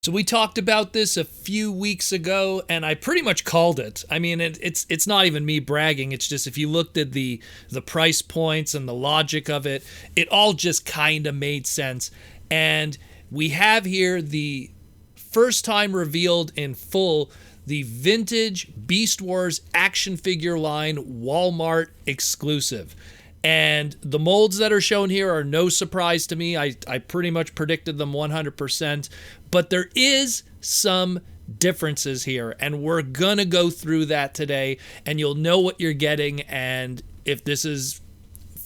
So we talked about this a few weeks ago, and I pretty much called it. I mean, it's not even me bragging. It's just if you looked at the price points and the logic of it, it all just kind of made sense. And we have here the first time revealed in full the vintage Beast Wars action figure line Walmart exclusive. And the molds that are shown here are no surprise to me. I pretty much predicted them 100%. But there is some differences here, and we're going to go through that today, and you'll know what you're getting and if this is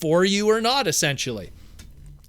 for you or not, essentially.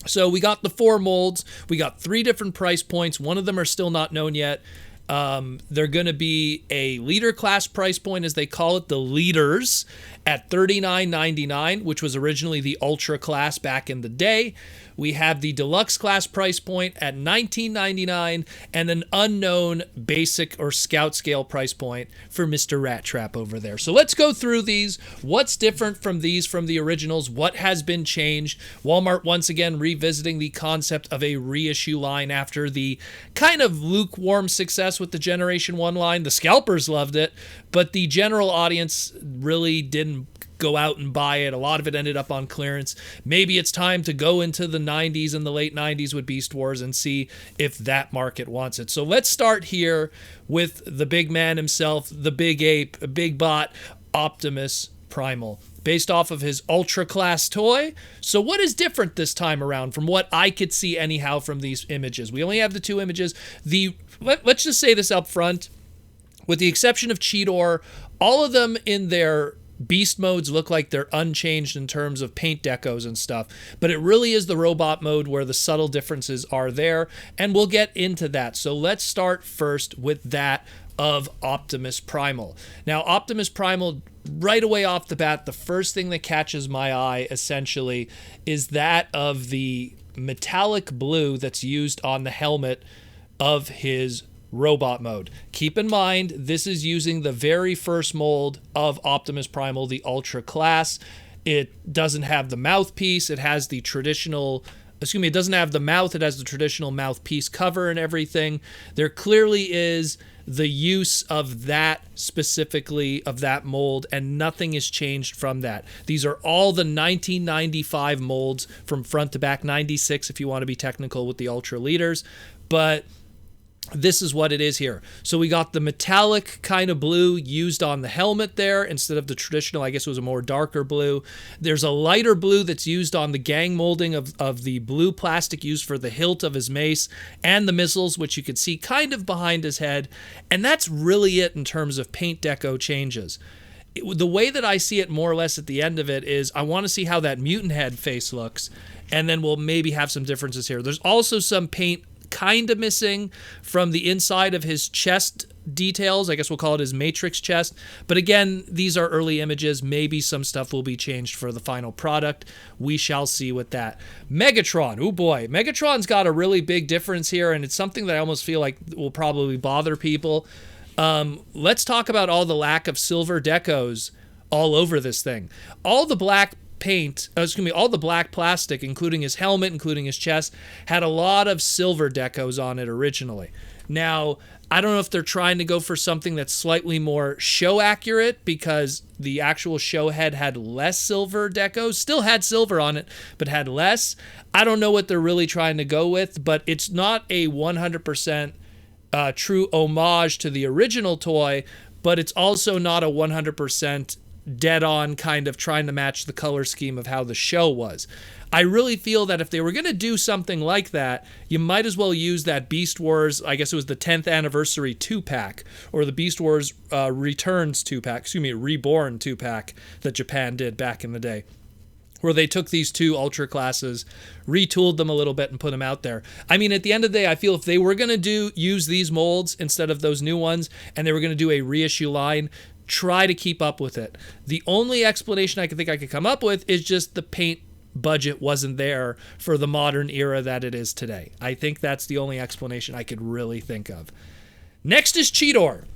So we got the 4 molds. We got 3 different price points. One of them are still not known yet. They're going to be a leader class price point, as they call it, the leaders, at $39.99, which was originally the ultra class back in the day. We have the deluxe class price point at $19.99 and an unknown basic or scout scale price point for Mr. Rattrap over there. So let's go through these. What's different from these from the originals? What has been changed? Walmart once again revisiting the concept of a reissue line after the kind of lukewarm success with the Generation 1 line. The scalpers loved it, but the general audience really didn't go out and buy it. A lot of it ended up on clearance. Maybe it's time to go into the 90s and the late 90s with Beast Wars and see if that market wants it. So let's start here with the big man himself, the big ape, a big bot, Optimus Primal, based off of his ultra class toy. So what is different this time around from what I could see anyhow from these images? We only have the 2 images. Let's just say this up front. With the exception of Cheetor, all of them in their beast modes look like they're unchanged in terms of paint decos and stuff, but it really is the robot mode where the subtle differences are there, and we'll get into that. So let's start first with that of Optimus Primal. Now, Optimus Primal, right away off the bat, the first thing that catches my eye essentially is that of the metallic blue that's used on the helmet of his robot mode. Keep in mind, this is using the very first mold of Optimus Primal, the Ultra class. It doesn't have the mouthpiece. It has the traditional, it doesn't have the mouth. It has the traditional mouthpiece cover and everything. There clearly is the use of that specifically, of that mold, and nothing is changed from that. These are all the 1995 molds from front to back, 96 if you want to be technical with the Ultra Leaders, but this is what it is here. So we got the metallic kind of blue used on the helmet there instead of the traditional, I guess it was a more darker blue. There's a lighter blue that's used on the gang molding of the blue plastic used for the hilt of his mace and the missiles, which you can see kind of behind his head. And that's really it in terms of paint deco changes. The way that I see it more or less at the end of it is I want to see how that mutant head face looks, and then we'll maybe have some differences here. There's also some paint kind of missing from the inside of his chest details. I guess we'll call it his matrix chest. But again, these are early images. Maybe some stuff will be changed for the final product. We shall see with that. Megatron. Oh boy. Megatron's got a really big difference here, and it's something that I almost feel like will probably bother people. Let's talk about all the lack of silver decos all over this thing. All the black paint, all the black plastic, including his helmet, including his chest, had a lot of silver decos on it originally. Now, I don't know if they're trying to go for something that's slightly more show accurate, because the actual show head had less silver decos, still had silver on it, but had less. I don't know what they're really trying to go with, but it's not a 100% true homage to the original toy, but it's also not a 100% dead-on kind of trying to match the color scheme of how the show was. I really feel that if they were going to do something like that, you might as well use that Beast Wars, I guess it was the 10th anniversary 2-pack, or the Beast Wars Returns 2-pack, Reborn 2-pack that Japan did back in the day, where they took these 2 ultra classes, retooled them a little bit, and put them out there. I mean, at the end of the day, I feel if they were going to use these molds instead of those new ones, and they were going to do a reissue line, try to keep up with it. The only explanation I could come up with is just the paint budget wasn't there for the modern era that it is today. I think that's the only explanation I could really think of. Next is Cheetor.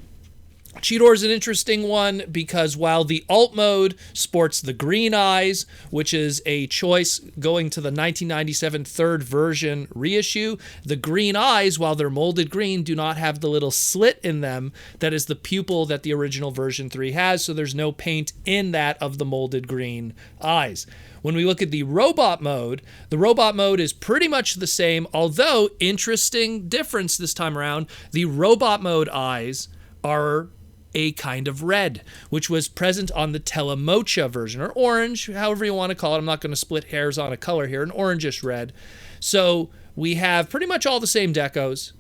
Cheetor is an interesting one because while the alt mode sports the green eyes, which is a choice going to the 1997 third version reissue, the green eyes, while they're molded green, do not have the little slit in them that is the pupil that the original version 3 has, so there's no paint in that of the molded green eyes. When we look at the robot mode is pretty much the same, although interesting difference this time around, the robot mode eyes are a kind of red, which was present on the Telemocha version, or orange, however you want to call it. I'm not going to split hairs on a color here, an orangish red. So we have pretty much all the same decos,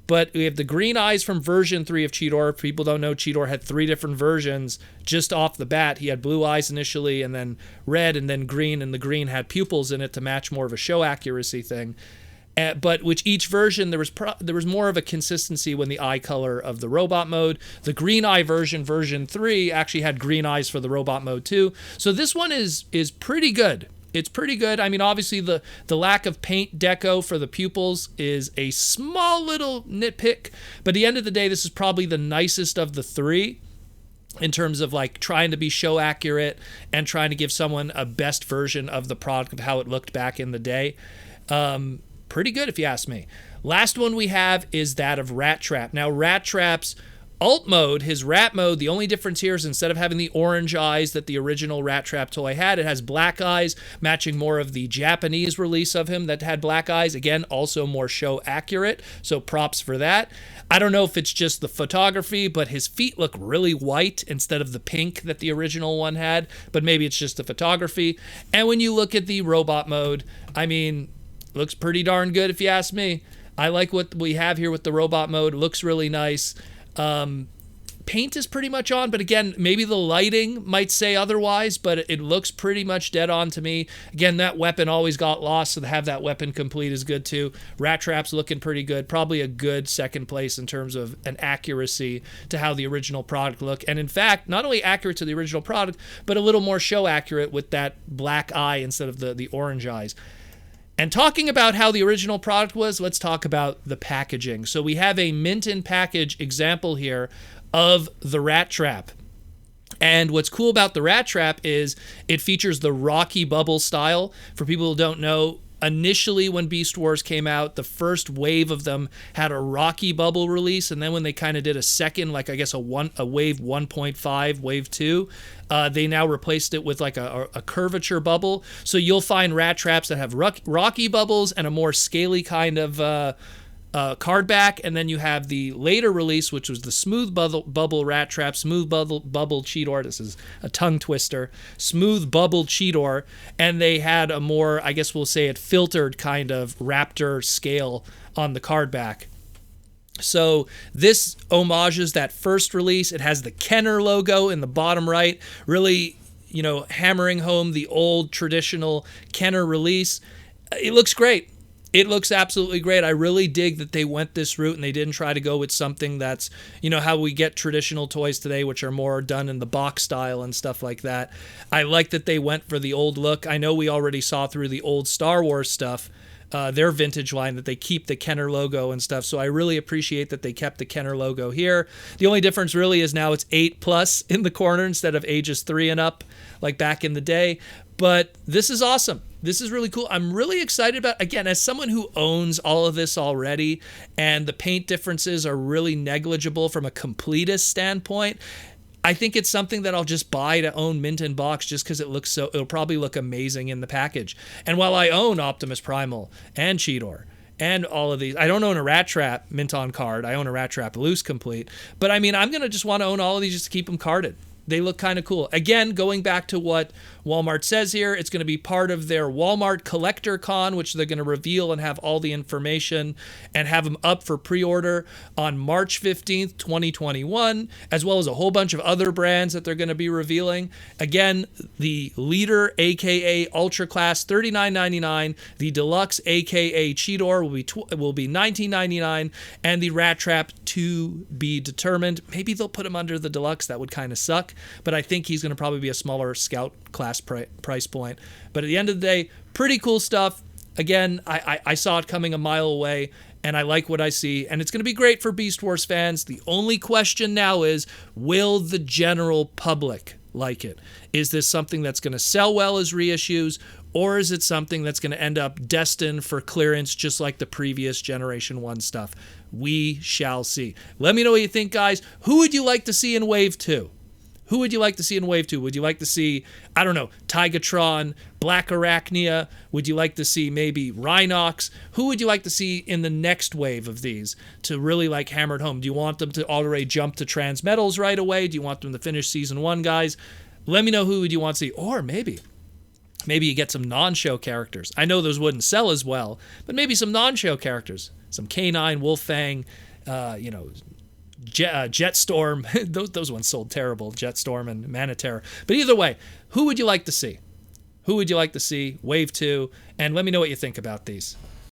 but we have the green eyes from version 3 of Cheetor. If people don't know, Cheetor had 3 different versions just off the bat. He had blue eyes initially, and then red, and then green, and the green had pupils in it to match more of a show accuracy thing. But which each version, there was more of a consistency when the eye color of the robot mode. The green eye version 3, actually had green eyes for the robot mode too. So this one is pretty good. It's pretty good. I mean, obviously the lack of paint deco for the pupils is a small little nitpick, but at the end of the day, this is probably the nicest of the 3 in terms of like trying to be show accurate and trying to give someone a best version of the product of how it looked back in the day. Pretty good if you ask me. Last one we have is that of Rattrap. Now Rattrap's alt mode, his rat mode, the only difference here is instead of having the orange eyes that the original Rattrap toy had, it has black eyes, matching more of the Japanese release of him that had black eyes. Again, also more show accurate, so props for that. I don't know if it's just the photography, but his feet look really white instead of the pink that the original one had, but maybe it's just the photography. And when you look at the robot mode, I mean, looks pretty darn good if you ask me. I like what we have here with the robot mode. Looks really nice. Paint is pretty much on, but again, maybe the lighting might say otherwise, but it looks pretty much dead on to me. Again, that weapon always got lost, so to have that weapon complete is good too. Rattrap's looking pretty good. Probably a good second place in terms of an accuracy to how the original product looked. And in fact, not only accurate to the original product, but a little more show accurate with that black eye instead of the orange eyes. And talking about how the original product was, let's talk about the packaging. So we have a mint in package example here of the Rattrap. And what's cool about the Rattrap is it features the Rocky Bubble style. For people who don't know, initially when Beast Wars came out, the first wave of them had a Rocky Bubble release, and then when they kind of did a second, like I guess a wave 1.5, wave 2, they now replaced it with like a curvature bubble. So you'll find Rattraps that have Rocky Bubbles and a more scaly kind of card back, and then you have the later release, which was the Smooth Bubble Rattrap, Smooth Bubble Cheetor. This is a tongue twister. Smooth Bubble Cheetor, and they had a more, I guess we'll say it, filtered kind of raptor scale on the card back. So this homages that first release. It has the Kenner logo in the bottom right, really, hammering home the old traditional Kenner release. It looks great. It looks absolutely great. I really dig that they went this route and they didn't try to go with something that's, how we get traditional toys today, which are more done in the box style and stuff like that. I like that they went for the old look. I know we already saw through the old Star Wars stuff, their vintage line, that they keep the Kenner logo and stuff. So I really appreciate that they kept the Kenner logo here. The only difference really is now it's 8+ in the corner instead of ages 3 and up, like back in the day. But this is awesome. This is really cool. I'm really excited about, again, as someone who owns all of this already, and the paint differences are really negligible from a completist standpoint, I think it's something that I'll just buy to own mint in box just because it'll probably look amazing in the package. And while I own Optimus Primal and Cheetor and all of these, I don't own a Rattrap mint on card. I own a Rattrap loose complete. But I mean, I'm going to just want to own all of these just to keep them carded. They look kind of cool. Again, going back to what Walmart says here, it's going to be part of their Walmart Collector Con, which they're going to reveal and have all the information and have them up for pre-order on March 15th, 2021, as well as a whole bunch of other brands that they're going to be revealing. Again, the Leader, aka Ultra Class, $39.99. The Deluxe, aka Cheetor, will be $19.99, and the Rattrap to be determined. Maybe they'll put him under the Deluxe. That would kind of suck. But I think he's going to probably be a smaller Scout class price point. But at the end of the day, pretty cool stuff. Again, I saw it coming a mile away, and I like what I see, and it's going to be great for Beast Wars fans. The only question now is, will the general public like it? Is this something that's going to sell well as reissues, or is it something that's going to end up destined for clearance just like the previous Generation 1 stuff? We shall see. Let me know what you think, guys. Who would you like to see in Wave 2? Who would you like to see in Wave 2? Would you like to see, I don't know, Tigatron, Black Arachnia? Would you like to see maybe Rhinox? Who would you like to see in the next wave of these to really like hammer it home? Do you want them to already jump to Transmetals right away? Do you want them to finish Season 1, guys? Let me know who would you want to see. Or maybe you get some non-show characters. I know those wouldn't sell as well, but maybe some non-show characters. Some K9, Wolfang, Jetstorm. those ones sold terrible, Jetstorm and Manatera. But either way, who would you like to see? Who would you like to see? Wave 2. And let me know what you think about these.